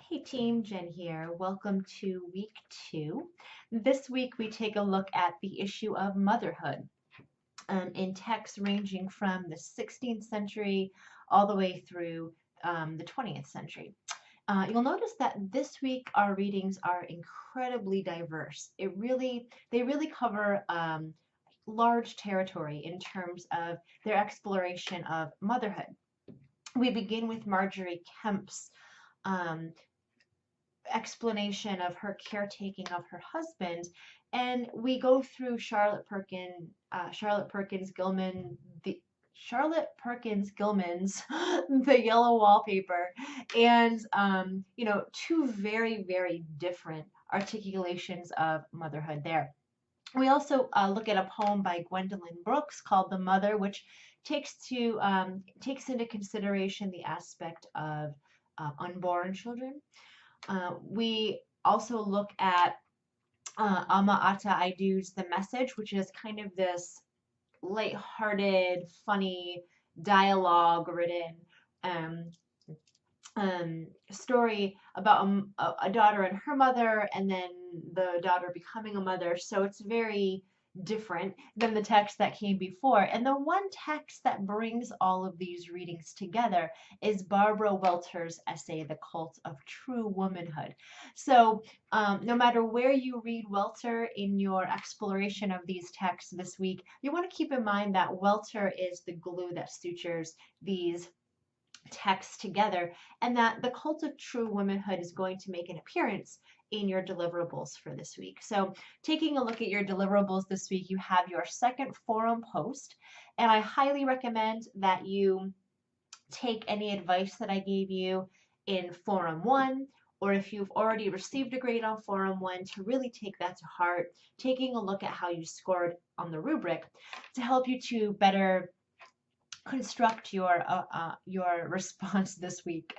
Hey team, Jen here. Welcome to week 2. This week we take a look at the issue of motherhood in texts ranging from the 16th century all the way through the 20th century. You'll notice that this week our readings are incredibly diverse. They really cover large territory in terms of their exploration of motherhood. We begin with Marjorie Kemp's um, explanation of her caretaking of her husband, and we go through Charlotte Perkins Gilman's The Yellow Wallpaper, and two very different articulations of motherhood there. We also look at a poem by Gwendolyn Brooks called The Mother, which takes into consideration the aspect of unborn children. We also look at Ama Ata Aidu's The Message, which is kind of this lighthearted, funny, dialogue ridden um, story about a daughter and her mother, and then the daughter becoming a mother. So it's very different than the text that came before. And the one text that brings all of these readings together is Barbara Welter's essay, The Cult of True Womanhood. So no matter where you read Welter in your exploration of these texts this week, you want to keep in mind that Welter is the glue that sutures these texts together, and that the cult of true womanhood is going to make an appearance in your deliverables for this week. So taking a look at your deliverables this week, you have your second forum post, and I highly recommend that you take any advice that I gave you in forum 1, or if you've already received a grade on forum 1, to really take that to heart, taking a look at how you scored on the rubric to help you to better construct your response this week.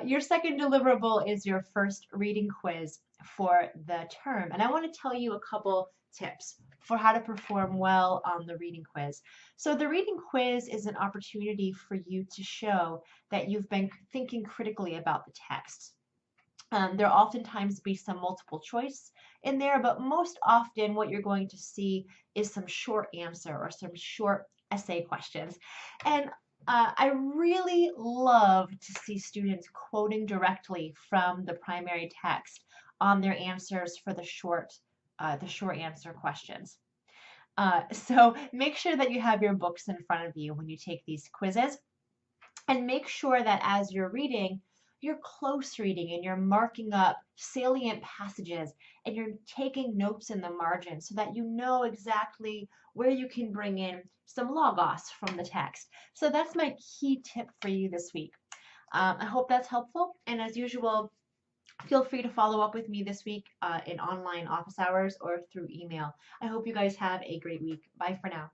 Your second deliverable is your first reading quiz for the term, and I want to tell you a couple tips for how to perform well on the reading quiz. So the reading quiz is an opportunity for you to show that you've been thinking critically about the text. There'll oftentimes be some multiple choice in there, but most often what you're going to see is some short answer or some short essay questions. And I really love to see students quoting directly from the primary text on their answers for the short answer questions. So make sure that you have your books in front of you when you take these quizzes, and make sure that as you're reading, you're close reading and you're marking up salient passages and you're taking notes in the margin so that you know exactly where you can bring in some logos from the text. So that's my key tip for you this week. I hope that's helpful, and as usual, feel free to follow up with me this week in online office hours or through email. I hope you guys have a great week. Bye for now.